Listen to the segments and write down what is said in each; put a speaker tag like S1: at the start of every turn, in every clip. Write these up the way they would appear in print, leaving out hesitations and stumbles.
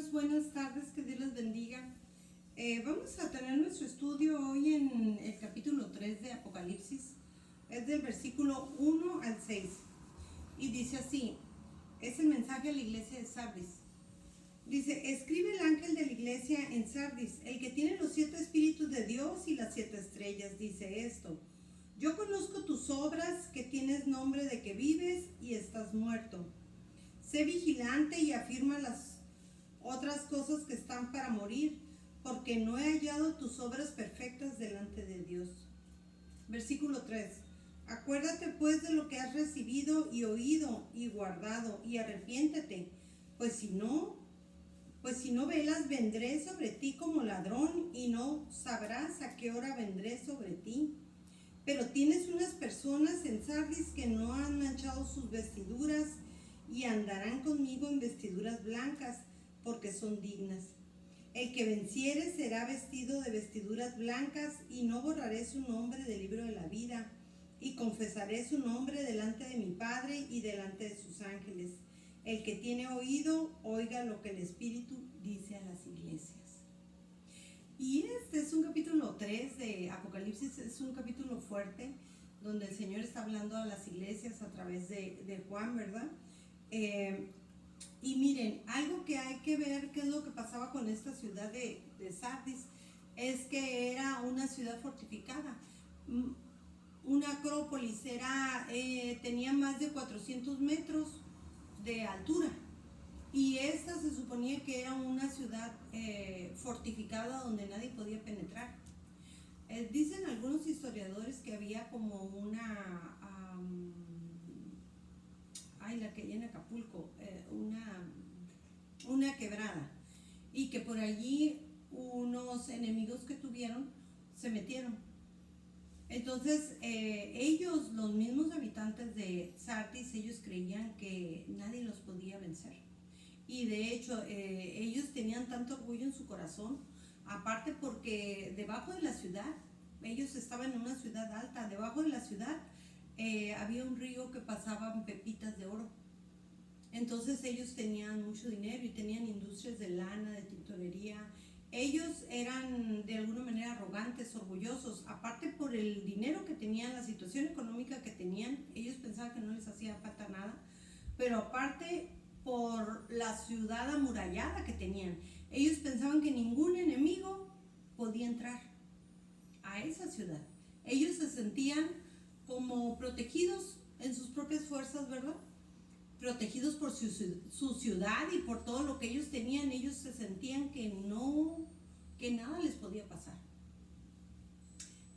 S1: hermanos, buenas tardes, que Dios les bendiga. Vamos a tener nuestro estudio hoy en el capítulo 3 de Apocalipsis. Es del versículo 1 al 6. Y dice así, es el mensaje a la iglesia de Sardis. Dice, escribe el ángel de la iglesia en Sardis, el que tiene los 7 espíritus de Dios y las 7 estrellas, dice esto. Yo conozco tus obras, que tienes nombre de que vives y estás muerto. Sé vigilante y afirma las otras cosas que están para morir, porque no he hallado tus obras perfectas delante de Dios. Versículo 3. Acuérdate pues de lo que has recibido y oído y guardado, y arrepiéntete, pues si no velas, vendré sobre ti como ladrón, y no sabrás a qué hora vendré sobre ti. Pero tienes unas personas en Sardis que no han manchado sus vestiduras, y andarán conmigo en vestiduras blancas, porque son dignas. El que venciere será vestido de vestiduras blancas, y no borraré su nombre del libro de la vida, y confesaré su nombre delante de mi Padre y delante de sus ángeles. El que tiene oído, oiga lo que el Espíritu dice a las iglesias. Y este es un capítulo 3 de Apocalipsis, es un capítulo fuerte, donde el Señor está hablando a las iglesias a través de Juan, ¿verdad? Y miren, algo que hay que ver, qué es lo que pasaba con esta ciudad de Sardis, es que era una ciudad fortificada. Una acrópolis tenía más de 400 metros de altura, y esta se suponía que era una ciudad fortificada donde nadie podía penetrar. Dicen algunos historiadores que había como la que hay en Acapulco, una quebrada, y que por allí unos enemigos que tuvieron se metieron. Entonces ellos, los mismos habitantes de Sardis, ellos creían que nadie los podía vencer, y de hecho ellos tenían tanto orgullo en su corazón, aparte porque debajo de la ciudad, ellos estaban en una ciudad alta, debajo de la ciudad había un río que pasaban pepitas de oro. Entonces ellos tenían mucho dinero y tenían industrias de lana, de tintorería. Ellos eran de alguna manera arrogantes, orgullosos, aparte por el dinero que tenían, la situación económica que tenían, ellos pensaban que no les hacía falta nada, pero aparte por la ciudad amurallada que tenían, ellos pensaban que ningún enemigo podía entrar a esa ciudad. Ellos se sentían como protegidos en sus propias fuerzas, ¿verdad? Protegidos por su ciudad y por todo lo que ellos tenían. Ellos se sentían que nada les podía pasar.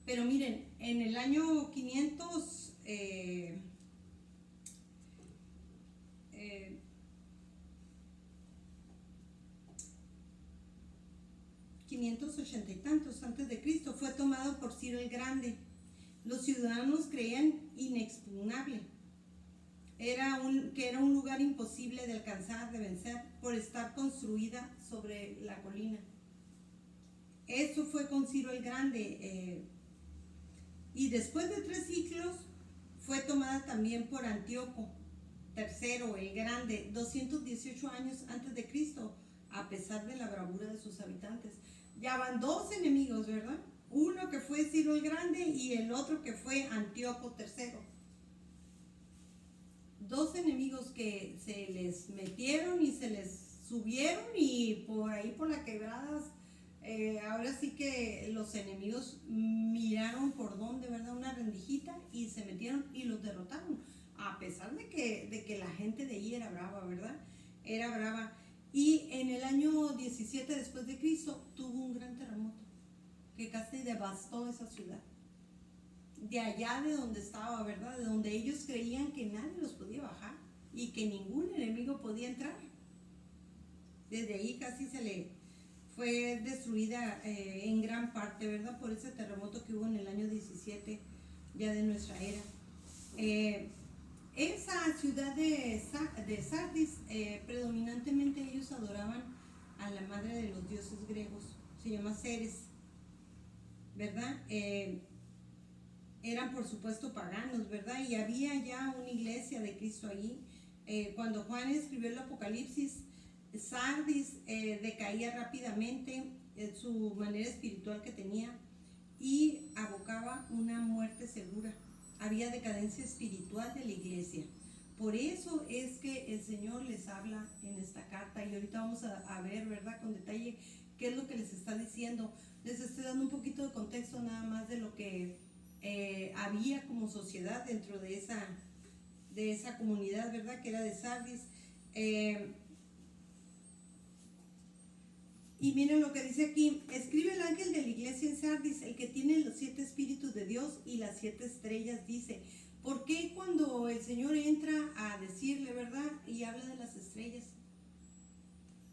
S1: Pero miren, en el año 580 y tantos antes de Cristo, fue tomado por Ciro el Grande. Los ciudadanos creían inexpugnable, que era un lugar imposible de alcanzar, de vencer, por estar construida sobre la colina. Eso fue con Ciro el Grande, y después de 3 siglos fue tomada también por Antíoco III el Grande, 218 años antes de Cristo, a pesar de la bravura de sus habitantes. Ya van 2 enemigos, ¿verdad? Uno que fue Ciro el Grande y el otro que fue Antíoco III. 2 enemigos que se les metieron y se les subieron, y por ahí por las quebradas, ahora sí que los enemigos miraron por dónde, ¿verdad? Una rendijita, y se metieron y los derrotaron, a pesar de que la gente de allí era brava, ¿verdad? Era brava. Y en el año 17 después de Cristo tuvo un gran terremoto que casi devastó esa ciudad. De allá de donde estaba, ¿verdad? De donde ellos creían que nadie los podía bajar y que ningún enemigo podía entrar. Desde ahí casi se le fue destruida en gran parte, ¿verdad? Por ese terremoto que hubo en el año 17 ya de nuestra era. Esa ciudad de Sardis, predominantemente ellos adoraban a la madre de los dioses griegos, se llama Ceres, ¿verdad? Eran por supuesto paganos, ¿verdad? Y había ya una iglesia de Cristo allí. Cuando Juan escribió el Apocalipsis, Sardis decaía rápidamente en su manera espiritual que tenía y abocaba una muerte segura. Había decadencia espiritual de la iglesia. Por eso es que el Señor les habla en esta carta y ahorita vamos a ver, ¿verdad?, con detalle qué es lo que les está diciendo. Les estoy dando un poquito de contexto nada más de lo que había como sociedad dentro de esa comunidad, ¿verdad?, que era de Sardis. Y miren lo que dice aquí: escribe el ángel de la iglesia en Sardis, el que tiene los 7 espíritus de Dios y las 7 estrellas, dice. ¿Por qué cuando el Señor entra a decirle, verdad, y habla de las estrellas?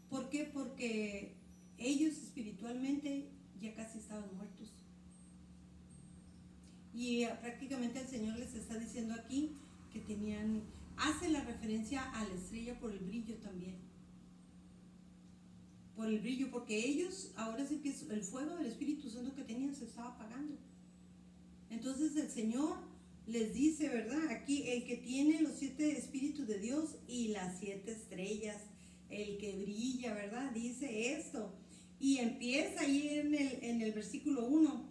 S1: ¿Por qué? Porque ellos espiritualmente ya casi estaban muertos. Y prácticamente el Señor les está diciendo aquí que hace la referencia a la estrella por el brillo también. Por el brillo, porque ellos, ahora sí que el fuego del Espíritu Santo que tenían se estaba apagando. Entonces el Señor les dice, ¿verdad?, aquí, el que tiene los 7 espíritus de Dios y las 7 estrellas, el que brilla, ¿verdad?, dice esto. Y empieza ahí en el versículo 1.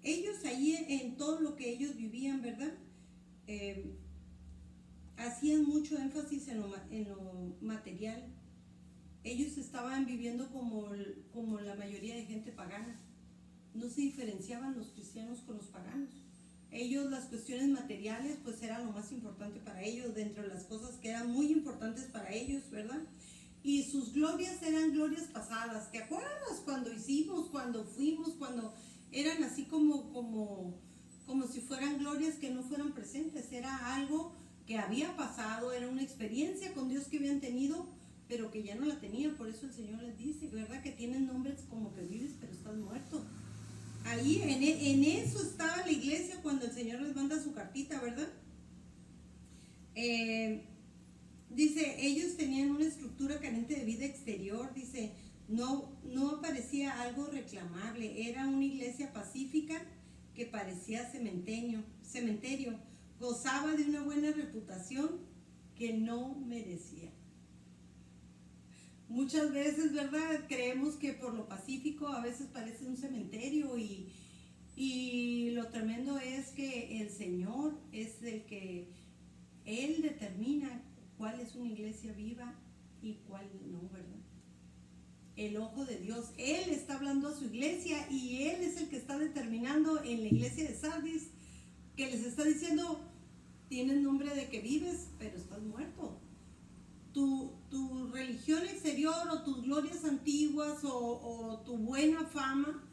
S1: Ellos ahí en todo lo que ellos vivían, ¿verdad?, hacían mucho énfasis en lo material. Ellos estaban viviendo como la mayoría de gente pagana. No se diferenciaban los cristianos con los paganos. Ellos, las cuestiones materiales, pues era lo más importante para ellos, dentro de las cosas que eran muy importantes para ellos, ¿verdad? Y sus glorias eran glorias pasadas. ¿Te acuerdas cuando hicimos, cuando fuimos, cuando eran así como si fueran glorias que no fueran presentes? Era algo que había pasado, era una experiencia con Dios que habían tenido, pero que ya no la tenían. Por eso el Señor les dice, ¿verdad?, que tienen nombres como que vives, pero estás muerto. Ahí en eso estaba la iglesia cuando el Señor les manda su cartita, ¿verdad? Dice, ellos tenían una estructura carente de vida exterior, dice, no parecía algo reclamable, era una iglesia pacífica que parecía cementerio, gozaba de una buena reputación que no merecía. Muchas veces, ¿verdad?, creemos que por lo pacífico a veces parece un cementerio y lo tremendo es que el Señor es el que Él determina cuál es una iglesia viva y cuál no, ¿verdad? El ojo de Dios, Él está hablando a su iglesia y Él es el que está determinando en la iglesia de Sardis, que les está diciendo, tienes nombre de que vives, pero estás muerto. Tu religión exterior o tus glorias antiguas o tu buena fama,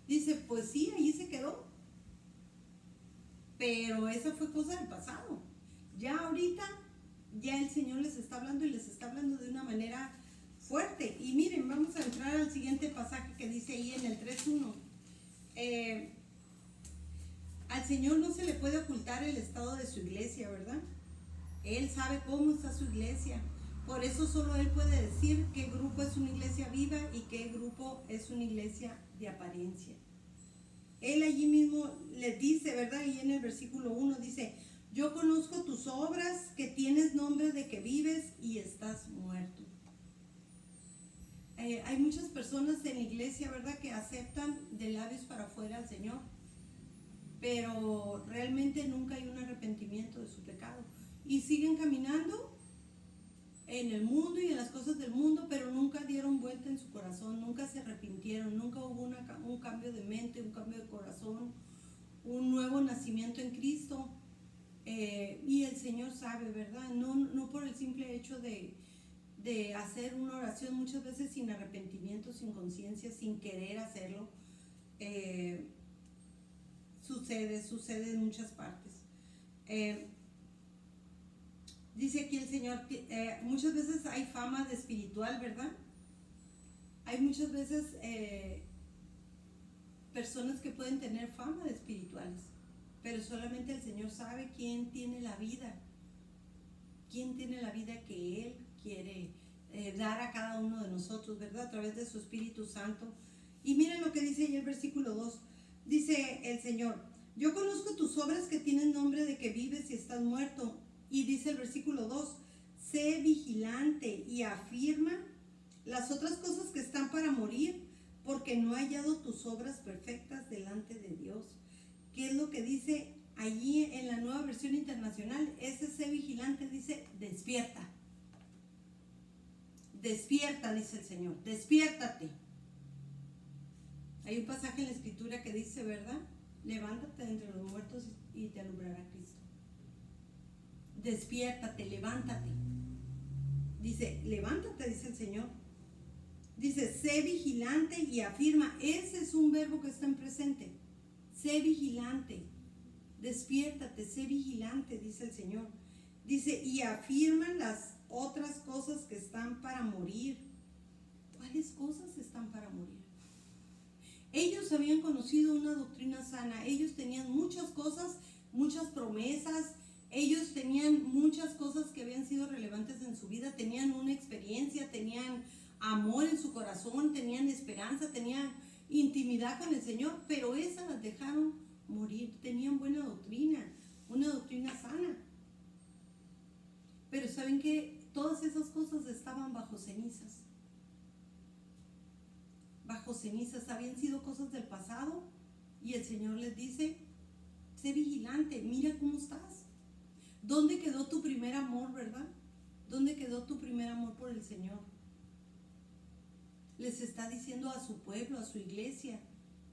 S1: dice, pues sí, ahí se quedó. Pero esa fue cosa del pasado. Ya ahorita, ya el Señor les está hablando y les está hablando de una manera fuerte. Y miren, vamos a entrar al siguiente pasaje que dice ahí en el 3:1. Al Señor no se le puede ocultar el estado de su iglesia, ¿verdad? Él sabe cómo está su iglesia. Por eso solo Él puede decir qué grupo es una iglesia viva y qué grupo es una iglesia de apariencia. Él allí mismo les dice, ¿verdad? Y en el versículo 1 dice, yo conozco tus obras, que tienes nombre de que vives y estás muerto. Hay muchas personas en la iglesia, ¿verdad?, que aceptan de labios para afuera al Señor, pero realmente nunca hay un arrepentimiento de su pecado. Y siguen caminando en el mundo y en las cosas del mundo, pero nunca dieron vuelta en su corazón, nunca se arrepintieron, nunca hubo un cambio de mente, un cambio de corazón, un nuevo nacimiento en Cristo. Y el Señor sabe, ¿verdad? No por el simple hecho de hacer una oración muchas veces sin arrepentimiento, sin conciencia, sin querer hacerlo, sucede en muchas partes. Dice aquí el Señor, muchas veces hay fama de espiritual, ¿verdad? Hay muchas veces personas que pueden tener fama de espirituales, pero solamente el Señor sabe quién tiene la vida que Él quiere dar a cada uno de nosotros, ¿verdad? A través de su Espíritu Santo. Y miren lo que dice ahí el versículo 2. Dice el Señor, yo conozco tus obras, que tienen nombre de que vives y estás muerto. Y dice el versículo 2, sé vigilante y afirma las otras cosas que están para morir, porque no he hallado tus obras perfectas delante de Dios. ¿Qué es lo que dice allí en la Nueva Versión Internacional? Ese sé vigilante dice, despierta. Despierta, dice el Señor, despiértate. Hay un pasaje en la Escritura que dice, ¿verdad? Levántate de entre los muertos y te alumbrará Cristo. Despiértate, levántate. Dice, levántate, dice el Señor. Dice, sé vigilante y afirma. Ese es un verbo que está en presente. Sé vigilante. Despiértate, sé vigilante, dice el Señor. Dice, y afirman las otras cosas que están para morir. ¿Cuáles cosas están para morir? Ellos habían conocido una doctrina sana. Ellos tenían muchas cosas, muchas promesas. Ellos tenían muchas cosas que habían sido relevantes en su vida. Tenían una experiencia, tenían amor en su corazón, tenían esperanza, tenían intimidad con el Señor, pero esas las dejaron morir. Tenían buena doctrina, una doctrina sana. Pero ¿saben qué? Todas esas cosas estaban bajo cenizas. Bajo cenizas, habían sido cosas del pasado, y el Señor les dice, sé vigilante, mira cómo estás. ¿Dónde quedó tu primer amor, verdad? ¿Dónde quedó tu primer amor por el Señor? Les está diciendo a su pueblo, a su iglesia,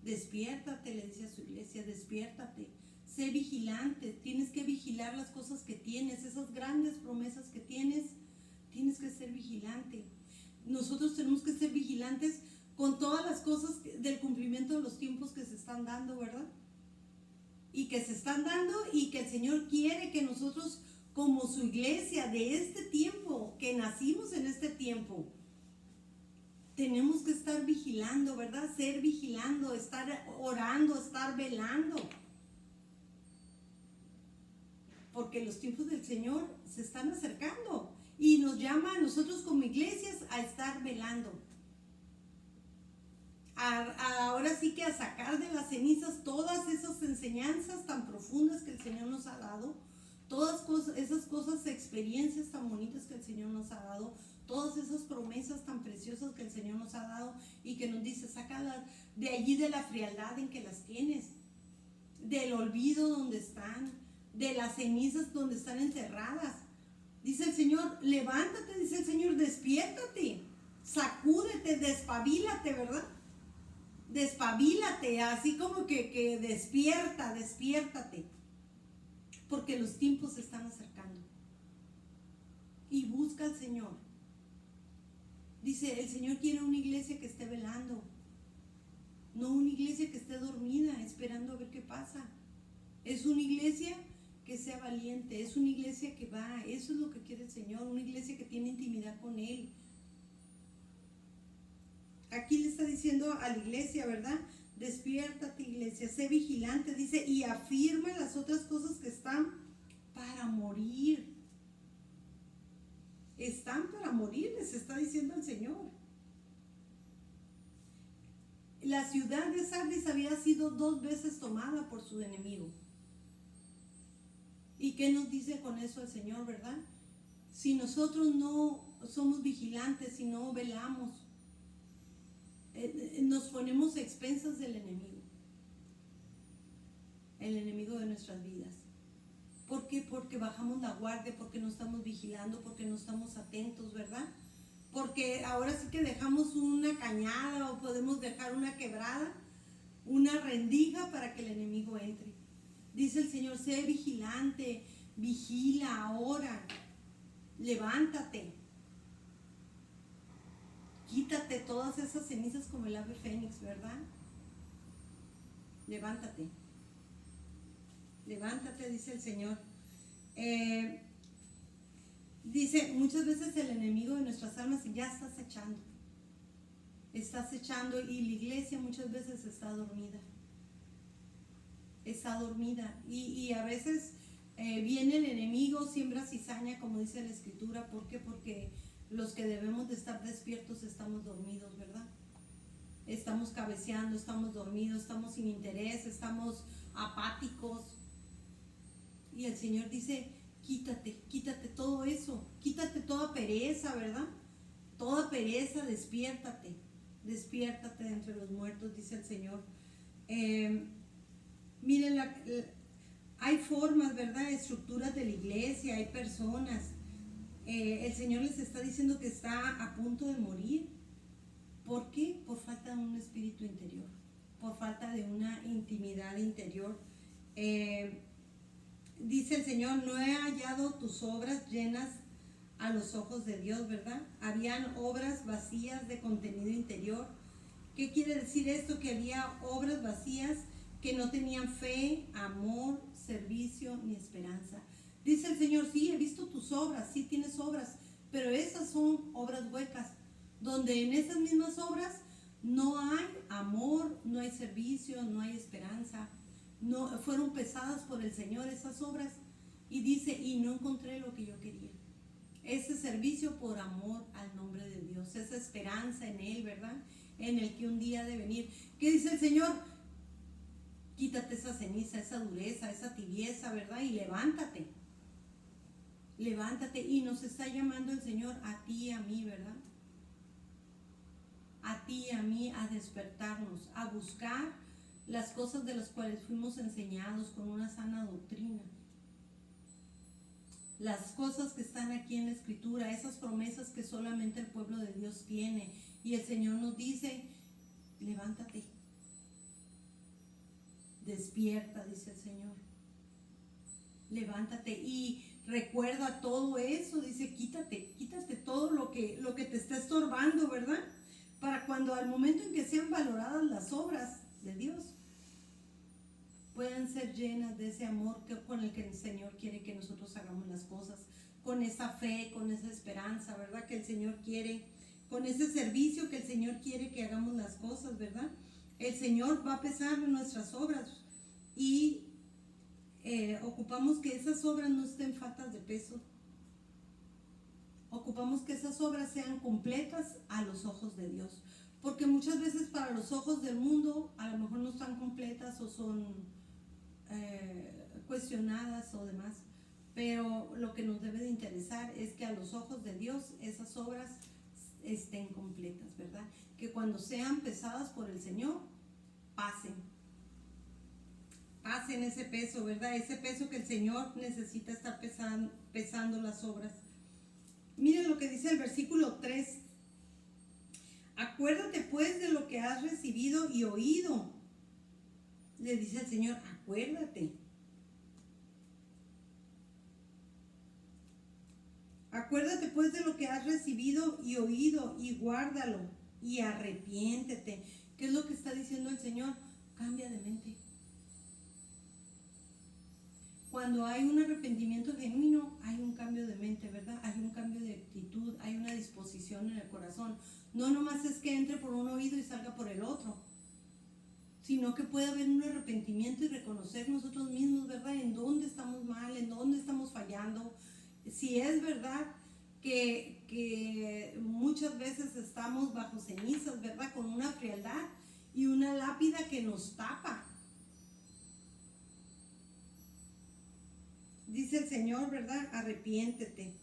S1: despiértate, le dice a su iglesia, despiértate, sé vigilante, tienes que vigilar las cosas que tienes, esas grandes promesas que tienes que ser vigilante. Nosotros tenemos que ser vigilantes con todas las cosas del cumplimiento de los tiempos que se están dando, ¿verdad? Y que se están dando, y que el Señor quiere que nosotros, como su iglesia de este tiempo, que nacimos en este tiempo, tenemos que estar vigilando, ¿verdad? Ser vigilando, estar orando, estar velando. Porque los tiempos del Señor se están acercando y nos llama a nosotros como iglesias a estar velando. Ahora sí que a sacar de las cenizas todas esas enseñanzas tan profundas que el Señor nos ha dado, todas esas cosas, experiencias tan bonitas que el Señor nos ha dado, todas esas promesas tan preciosas que el Señor nos ha dado, y que nos dice, sácalas de allí, de la frialdad en que las tienes, del olvido donde están, de las cenizas donde están enterradas. Dice el Señor, levántate, dice el Señor, despiértate, sacúdete, despabilate, ¿verdad? Despabilate, así como que despiértate, porque los tiempos se están acercando. Y busca al Señor. Dice, el Señor quiere una iglesia que esté velando, no una iglesia que esté dormida esperando a ver qué pasa. Es una iglesia que sea valiente, es una iglesia que va. Eso es lo que quiere el Señor, una iglesia que tiene intimidad con Él. Aquí le está diciendo a la iglesia, ¿verdad? Despiértate, iglesia, sé vigilante, dice, y afirma las otras cosas que están para morir. Están para morir, les está diciendo el Señor. La ciudad de Sardis había sido 2 veces tomada por su enemigo. ¿Y qué nos dice con eso el Señor, verdad? Si nosotros no somos vigilantes, si no velamos, nos ponemos a expensas del enemigo, el enemigo de nuestras vidas. ¿Por qué? Porque bajamos la guardia, porque no estamos vigilando, porque no estamos atentos, ¿verdad? Porque ahora sí que dejamos una cañada, o podemos dejar una quebrada, una rendija para que el enemigo entre. Dice el Señor, sé vigilante, vigila, ora, levántate. Quítate todas esas cenizas como el ave fénix, ¿verdad? Levántate. Levántate, dice el Señor. Dice, muchas veces el enemigo de nuestras almas ya está acechando. Está acechando, y la iglesia muchas veces está dormida. Está dormida. Y a veces viene el enemigo, siembra cizaña, como dice la Escritura. ¿Por qué? Porque los que debemos de estar despiertos estamos dormidos, ¿verdad? Estamos cabeceando, estamos dormidos, estamos sin interés, estamos apáticos. Y el Señor dice, quítate todo eso, quítate toda pereza, ¿verdad? Toda pereza, despiértate de entre los muertos, dice el Señor. Miren, hay formas, ¿verdad? Estructuras de la iglesia, hay personas. El Señor les está diciendo que está a punto de morir. ¿Por qué? Por falta de un espíritu interior, por falta de una intimidad interior. Dice el Señor, no he hallado tus obras llenas a los ojos de Dios, ¿verdad? Habían obras vacías de contenido interior. ¿Qué quiere decir esto? Que había obras vacías que no tenían fe, amor, servicio ni esperanza. Dice el Señor, sí, he visto tus obras, sí tienes obras, pero esas son obras huecas, donde en esas mismas obras no hay amor, no hay servicio, no hay esperanza. No, fueron pesadas por el Señor esas obras, y dice, y no encontré lo que yo quería. Ese servicio por amor al nombre de Dios, esa esperanza en Él, ¿verdad? En el que un día ha de venir. ¿Qué dice el Señor? Quítate esa ceniza, esa dureza, esa tibieza, ¿verdad? Y levántate. Levántate. Y nos está llamando el Señor a ti y a mí, ¿verdad? A ti y a mí a despertarnos, a buscar las cosas de las cuales fuimos enseñados con una sana doctrina. Las cosas que están aquí en la Escritura, esas promesas que solamente el pueblo de Dios tiene. Y el Señor nos dice, levántate, despierta, dice el Señor. Levántate y recuerda todo eso, dice, quítate todo lo que te está estorbando, ¿verdad? Para cuando al momento en que sean valoradas las obras de Dios, puedan ser llenas de ese amor con el que el Señor quiere que nosotros hagamos las cosas, con esa fe, con esa esperanza, ¿verdad? Que el Señor quiere, con ese servicio que el Señor quiere que hagamos las cosas, ¿verdad? El Señor va a pesar nuestras obras y ocupamos que esas obras no estén faltas de peso. Ocupamos que esas obras sean completas a los ojos de Dios, porque muchas veces para los ojos del mundo a lo mejor no están completas o son cuestionadas o demás, pero lo que nos debe de interesar es que a los ojos de Dios esas obras estén completas, ¿verdad? Que cuando sean pesadas por el Señor, pasen ese peso, ¿verdad? Ese peso que el Señor necesita estar pesando las obras. Miren lo que dice el versículo 3. Acuérdate pues de lo que has recibido y oído. Le dice el Señor, acuérdate. Acuérdate pues de lo que has recibido y oído y guárdalo y arrepiéntete. ¿Qué es lo que está diciendo el Señor? Cambia de mente. Cuando hay un arrepentimiento genuino, hay un cambio de mente, ¿verdad? Hay un cambio de actitud, hay una disposición en el corazón. No nomás es que entre por un oído y salga por el otro, sino que puede haber un arrepentimiento y reconocer nosotros mismos, ¿verdad? En dónde estamos mal, en dónde estamos fallando. Si es verdad que muchas veces estamos bajo cenizas, ¿verdad? Con una frialdad y una lápida que nos tapa. Dice el Señor, ¿verdad? Arrepiéntete.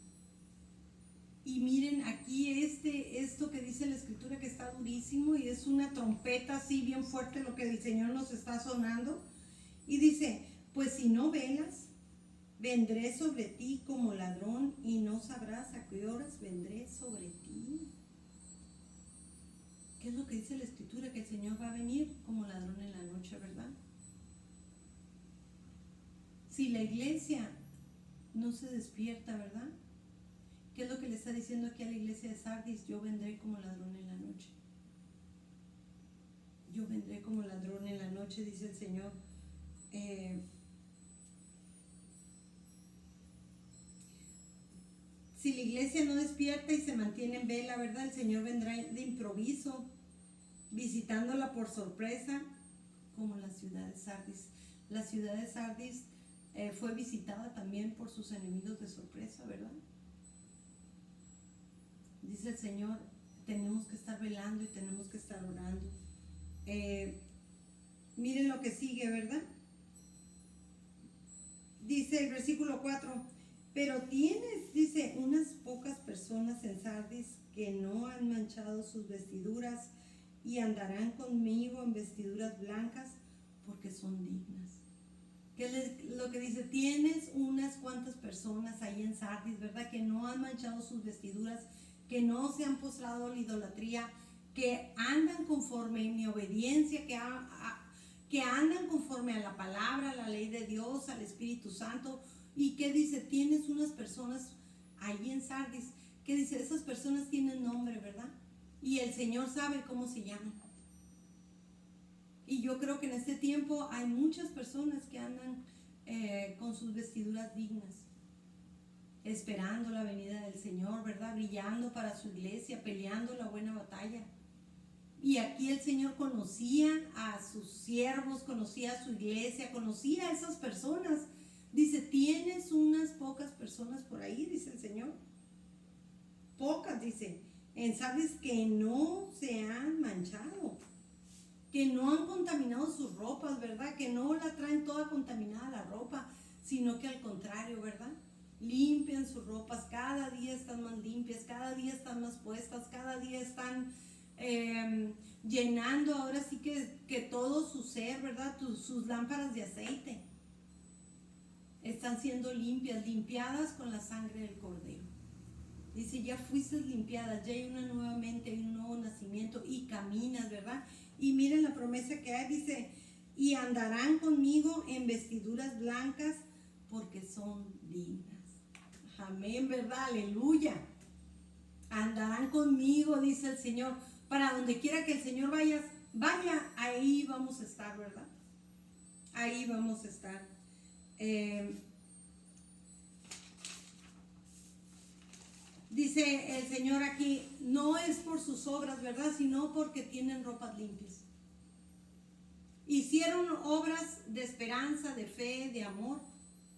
S1: Y miren aquí esto que dice la Escritura que está durísimo y es una trompeta así bien fuerte lo que el Señor nos está sonando. Y dice, pues si no velas, vendré sobre ti como ladrón y no sabrás a qué horas vendré sobre ti. ¿Qué es lo que dice la Escritura? Que el Señor va a venir como ladrón en la noche, ¿verdad? Si la iglesia no se despierta, ¿verdad? ¿Qué es lo que le está diciendo aquí a la iglesia de Sardis? Yo vendré como ladrón en la noche. Yo vendré como ladrón en la noche, dice el Señor. Si la iglesia no despierta y se mantiene en vela, ¿verdad? El Señor vendrá de improviso, visitándola por sorpresa, como la ciudad de Sardis. La ciudad de Sardis fue visitada también por sus enemigos de sorpresa, ¿verdad? Dice el Señor, tenemos que estar velando y tenemos que estar orando. Miren lo que sigue, ¿verdad? Dice el versículo 4, Pero tienes, dice, unas pocas personas en Sardis que no han manchado sus vestiduras y andarán conmigo en vestiduras blancas porque son dignas. Lo que dice, tienes unas cuantas personas ahí en Sardis, ¿verdad? Que no han manchado sus vestiduras, que no se han postrado a la idolatría, que andan conforme en mi obediencia, que andan conforme a la palabra, a la ley de Dios, al Espíritu Santo. Y que dice, tienes unas personas ahí en Sardis, que dice, esas personas tienen nombre, ¿verdad? Y el Señor sabe cómo se llaman. Y yo creo que en este tiempo hay muchas personas que andan con sus vestiduras dignas, esperando la venida del Señor, ¿verdad? Brillando para su iglesia, peleando la buena batalla. Y aquí el Señor conocía a sus siervos, conocía a su iglesia, conocía a esas personas. Dice, tienes unas pocas personas por ahí, dice el Señor. Pocas, dice, en Sardis que no se han manchado, que no han contaminado sus ropas, ¿verdad? Que no la traen toda contaminada la ropa, sino que al contrario, ¿verdad? Limpian sus ropas, cada día están más limpias, cada día están más puestas, cada día están llenando ahora sí que todo su ser, ¿verdad? Sus lámparas de aceite están siendo limpiadas con la sangre del Cordero. Dice, ya fuiste limpiada, ya hay una nueva mente, hay un nuevo nacimiento y caminas, ¿verdad? Y miren la promesa que hay, dice, y andarán conmigo en vestiduras blancas porque son dignas. Amén, ¿verdad? Aleluya. Andarán conmigo, dice el Señor. Para donde quiera que el Señor vaya, ahí vamos a estar, ¿verdad? Ahí vamos a estar. Dice el Señor aquí, no es por sus obras, ¿verdad? Sino porque tienen ropas limpias. Hicieron obras de esperanza, de fe, de amor,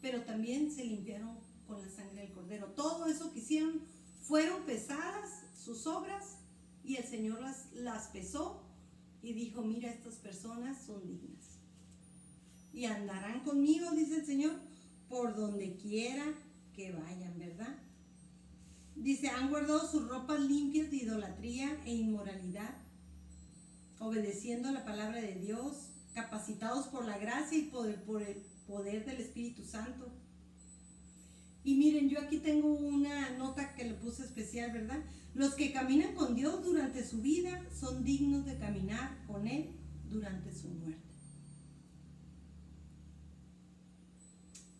S1: pero también se limpiaron con la sangre del Cordero. Todo eso que hicieron fueron pesadas sus obras y el Señor las pesó y dijo, mira, estas personas son dignas. Y andarán conmigo, dice el Señor, por donde quiera que vayan, ¿verdad? Dice, han guardado sus ropas limpias de idolatría e inmoralidad, obedeciendo a la palabra de Dios, capacitados por la gracia y por el poder del Espíritu Santo. Y miren, yo aquí tengo una nota que le puse especial, ¿verdad? Los que caminan con Dios durante su vida son dignos de caminar con Él durante su muerte.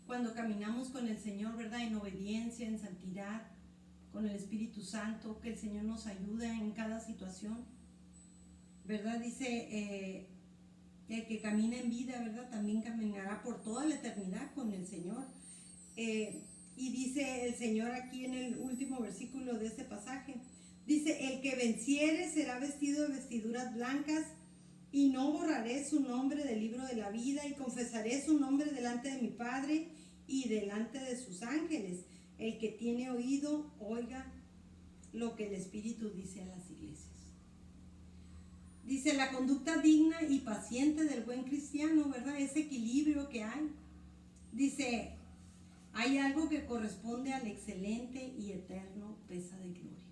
S1: Cuando caminamos con el Señor, ¿verdad? En obediencia, en santidad, con el Espíritu Santo, que el Señor nos ayude en cada situación, ¿verdad? Dice, el que camina en vida, ¿verdad? También caminará por toda la eternidad con el Señor. Y dice el Señor aquí en el último versículo de este pasaje, dice, el que venciere será vestido de vestiduras blancas y no borraré su nombre del libro de la vida y confesaré su nombre delante de mi Padre y delante de sus ángeles. El que tiene oído, oiga lo que el Espíritu dice a las iglesias. Dice, la conducta digna y paciente del buen cristiano, ¿verdad? Ese equilibrio que hay. Dice, hay algo que corresponde al excelente y eterno peso de gloria.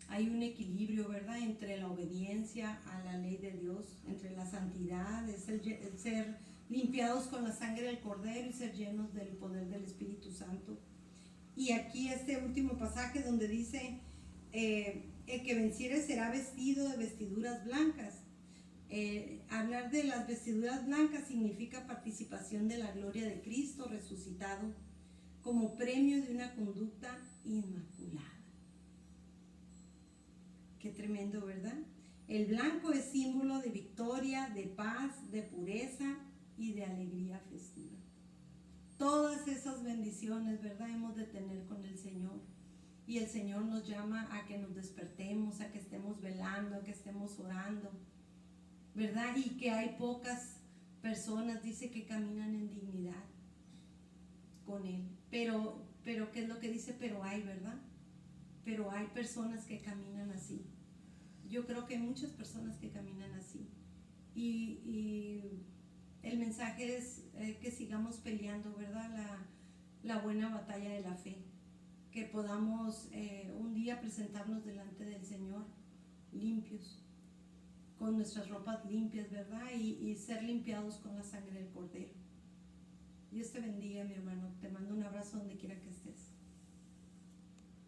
S1: Hay un equilibrio, ¿verdad? Entre la obediencia a la ley de Dios, entre la santidad, el ser limpiados con la sangre del Cordero y ser llenos del poder del Espíritu Santo. Y aquí este último pasaje donde dice, el que venciere será vestido de vestiduras blancas. Hablar de las vestiduras blancas significa participación de la gloria de Cristo resucitado como premio de una conducta inmaculada. Qué tremendo, ¿verdad? El blanco es símbolo de victoria, de paz, de pureza y de alegría festiva. Todas esas bendiciones, ¿verdad? Hemos de tener con el Señor. Y el Señor nos llama a que nos despertemos, a que estemos velando, a que estemos orando, ¿verdad? Y que hay pocas personas, dice, que caminan en dignidad con Él. Pero ¿qué es lo que dice? Pero hay, ¿verdad? Pero hay personas que caminan así. Yo creo que hay muchas personas que caminan así. Y el mensaje es que sigamos peleando, ¿verdad? la buena batalla de la fe, que podamos un día presentarnos delante del Señor limpios, con nuestras ropas limpias, ¿verdad? Y ser limpiados con la sangre del Cordero. Dios te bendiga, mi hermano. Te mando un abrazo donde quiera que estés.